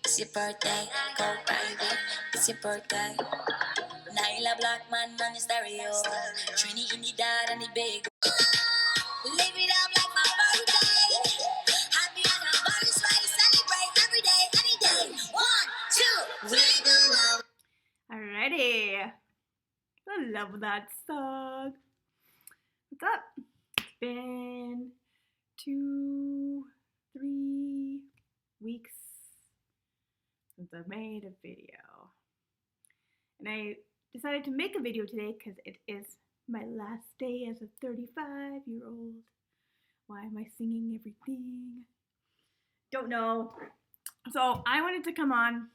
It's your birthday, go baby. It's your birthday. Nyla Blackman on the stereo. Trini in the dad and the big. Live it up like my birthday. Happy anniversary, celebrate every day, any day. 1, 2, wiggle up. Alrighty. I love that song. What's up? It's been 2, 3 weeks since I made a video. And I decided to make a video today because it is my last day as a 35-year-old. Why am I singing everything? Don't know. So I wanted to come on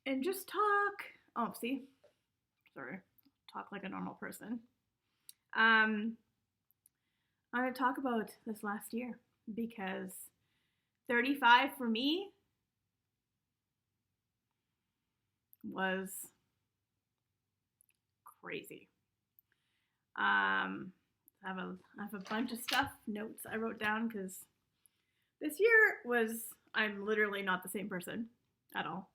and just talk. Oh, see? Sorry. Talk like a normal person. I'm going to talk about this last year because 35 for me was crazy. I have a bunch of stuff, notes I wrote down because this year I'm literally not the same person at all.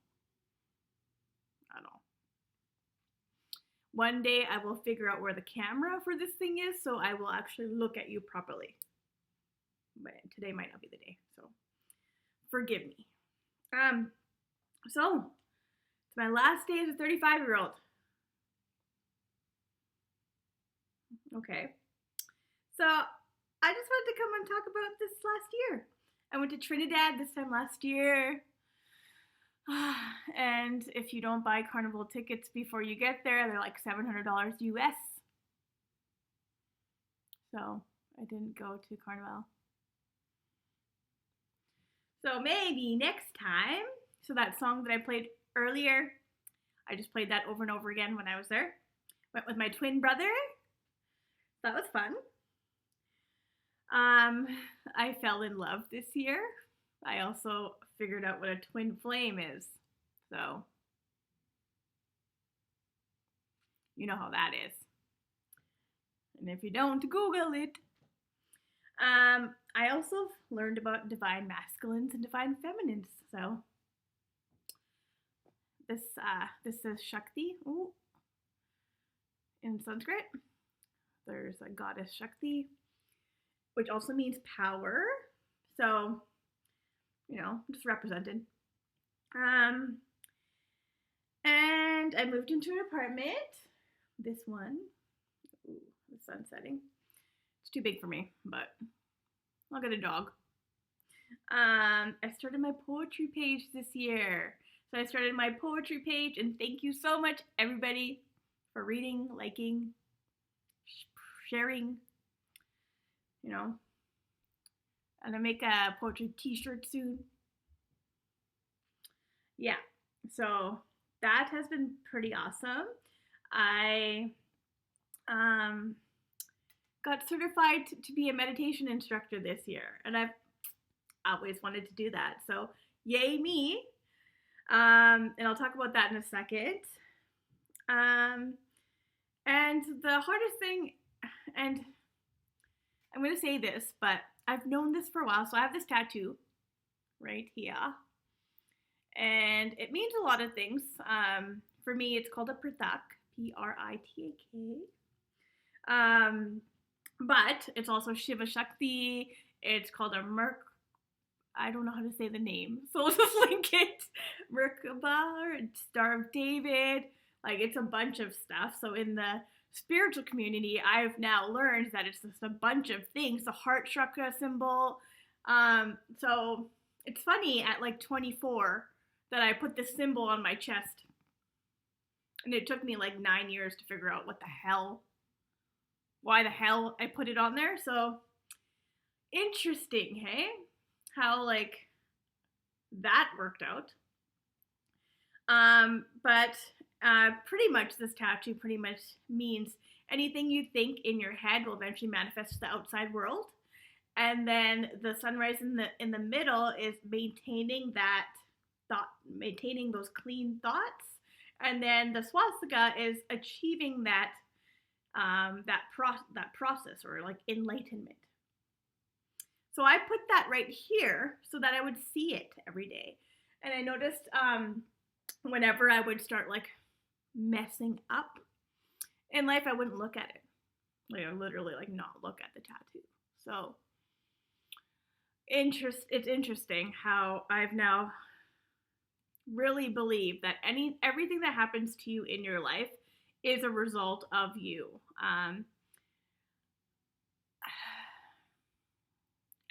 One day I will figure out where the camera for this thing is, so I will actually look at you properly. But today might not be the day, so forgive me. So it's my last day as a 35-year-old. Okay. So I just wanted to come and talk about this last year. I went to Trinidad this time last year. And if you don't buy Carnival tickets before you get there, they're like $700 US. So I didn't go to Carnival. So maybe next time. So that song that I played earlier, I just played that over and over again when I was there. Went with my twin brother. That was fun. I fell in love this year. I also figured out what a twin flame is. So, you know how that is. And if you don't, Google it. I also learned about divine masculines and divine feminines. So, this says Shakti. Ooh. In Sanskrit. There's a goddess Shakti, which also means power. So, you know, just represented. And I moved into an apartment. This one. Ooh, the sun's setting. It's too big for me, but I'll get a dog. I started my poetry page this year. So I started my poetry page, and thank you so much, everybody, for reading, liking, sharing, you know. And I make a poetry t-shirt soon. Yeah, so that has been pretty awesome. I got certified to be a meditation instructor this year, and I've always wanted to do that. So yay me. And I'll talk about that in a second. And the hardest thing, and I'm going to say this, but I've known this for a while. So I have this tattoo right here. And it means a lot of things. For me, it's called a Prithak, P-R-I-T-A-K. But it's also Shiva Shakti. It's called a I don't know how to say the name, so I'll just link it. Merkaba, Star of David. Like, it's a bunch of stuff. So in the spiritual community, I've now learned that it's just a bunch of things. The heart chakra symbol. So it's funny at like 24 that I put this symbol on my chest. And it took me like 9 years to figure out why the hell I put it on there. So interesting, hey? How like that worked out. But pretty much this tattoo pretty much means anything you think in your head will eventually manifest to the outside world. And then the sunrise in the middle is maintaining that thought, maintaining those clean thoughts. And then the swastika is achieving that process, or like enlightenment. So I put that right here so that I would see it every day. And I noticed whenever I would start like messing up in life, I wouldn't look at it. Like I literally like not look at the tattoo. So it's interesting how I've now really believe that everything that happens to you in your life is a result of you.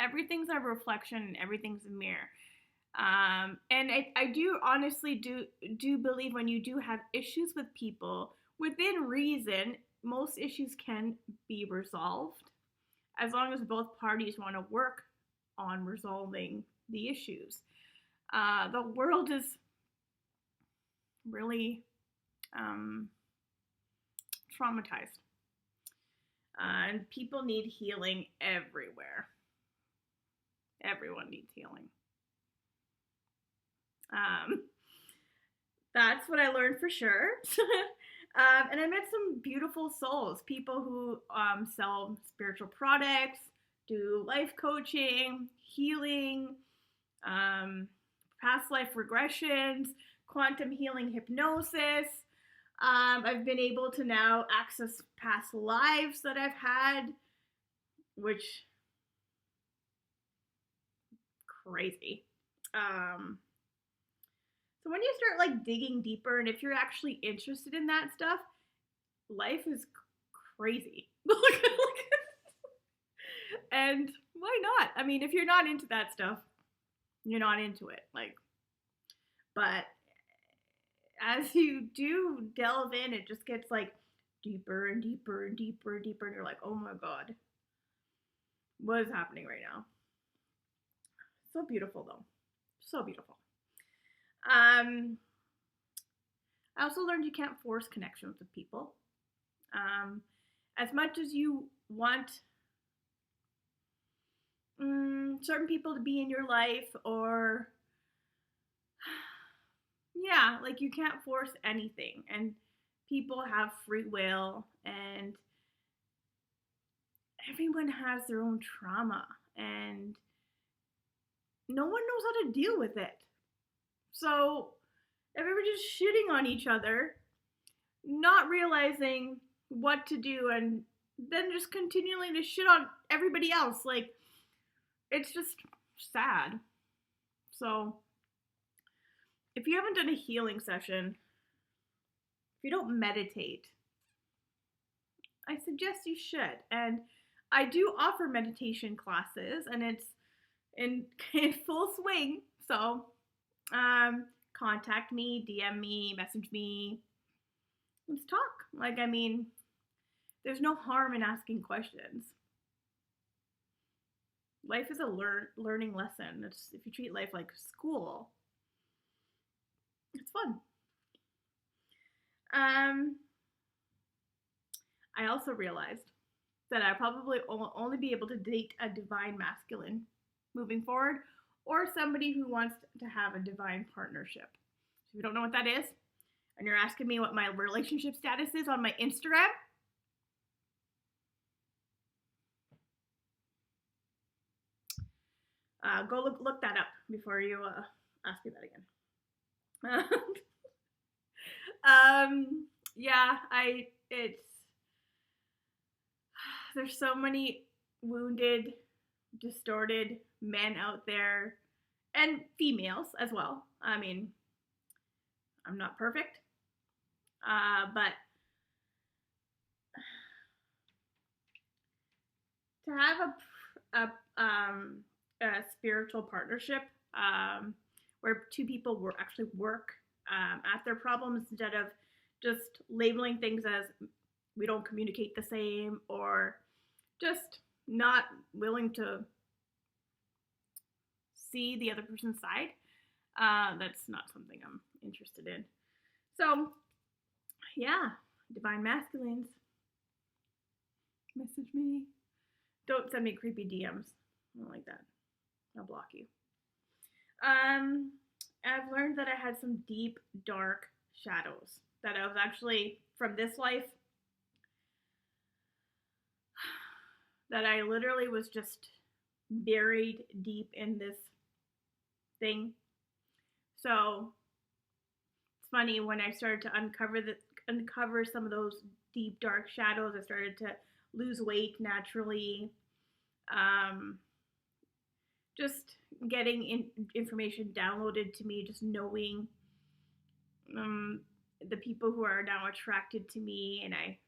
Everything's a reflection and everything's a mirror. And I do honestly do believe when you do have issues with people, within reason, most issues can be resolved as long as both parties want to work on resolving the issues. The world is really traumatized. And people need healing everywhere. Everyone needs healing. That's what I learned for sure. And I met some beautiful souls, people who sell spiritual products, do life coaching, healing, past life regressions, quantum healing hypnosis. I've been able to now access past lives that I've had, which crazy. So when you start like digging deeper, and if you're actually interested in that stuff, life is crazy. And why not? I mean, if you're not into that stuff, you're not into it. Like, but as you do delve in, it just gets like deeper and deeper and deeper and deeper, and you're like, oh my god, what is happening right now? So beautiful though, so beautiful. I also learned you can't force connections with people. As much as you want certain people to be in your life, or yeah, like you can't force anything, and people have free will, and everyone has their own trauma, and no one knows how to deal with it. So if we were just shitting on each other, not realizing what to do, and then just continuing to shit on everybody else, like, it's just sad. So if you haven't done a healing session, if you don't meditate, I suggest you should. And I do offer meditation classes, and it's in full swing. So contact me, DM me, message me. Let's talk. Like, I mean, there's no harm in asking questions. Life is a learning lesson. If you treat life like school, it's fun. I also realized that I'll probably only be able to date a divine masculine moving forward, or somebody who wants to have a divine partnership. So if you don't know what that is, and you're asking me what my relationship status is on my Instagram, go look that up before you ask me that again. Yeah, there's so many wounded, distorted men out there, and females as well. I mean, I'm not perfect, but to have a spiritual partnership where two people actually work at their problems, instead of just labeling things as we don't communicate the same, or just not willing to see the other person's side. That's not something I'm interested in. So, yeah, divine masculines, message me. Don't send me creepy DMs. I don't like that. I'll block you. I've learned that I had some deep, dark shadows, that I was actually, from this life, that I literally was just buried deep in this thing. So it's funny, when I started to uncover some of those deep dark shadows, I started to lose weight naturally. Just getting information downloaded to me, just knowing the people who are now attracted to me, and I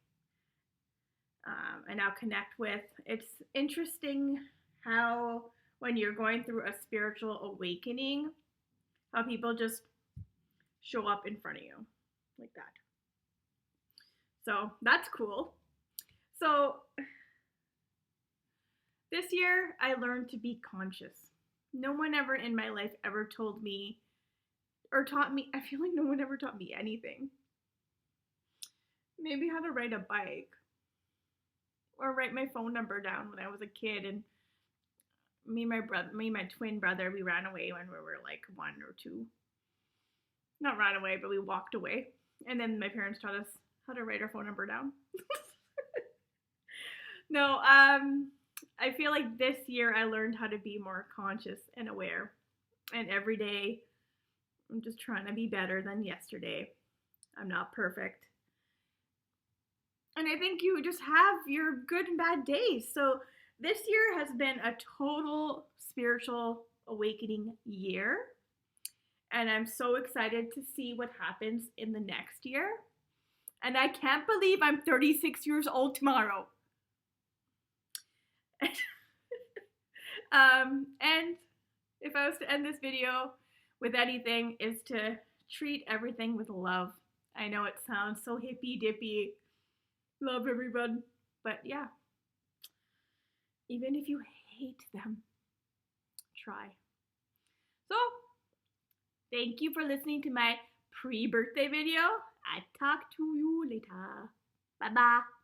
now connect with. It's interesting how when you're going through a spiritual awakening, how people just show up in front of you like that. So that's cool. So this year I learned to be conscious. No one ever in my life ever told me or taught me, I feel like no one ever taught me anything. Maybe how to ride a bike or write my phone number down when I was a kid, and me and my twin brother, we ran away when we were like 1 or 2. Not ran away, but we walked away. And then my parents taught us how to write our phone number down. No, I feel like this year I learned how to be more conscious and aware. And every day I'm just trying to be better than yesterday. I'm not perfect. And I think you just have your good and bad days. So this year has been a total spiritual awakening year. And I'm so excited to see what happens in the next year. And I can't believe I'm 36 years old tomorrow. And if I was to end this video with anything, is to treat everything with love. I know it sounds so hippy dippy. Love everyone. But yeah. Even if you hate them, try. So, thank you for listening to my pre-birthday video. I talk to you later. Bye-bye.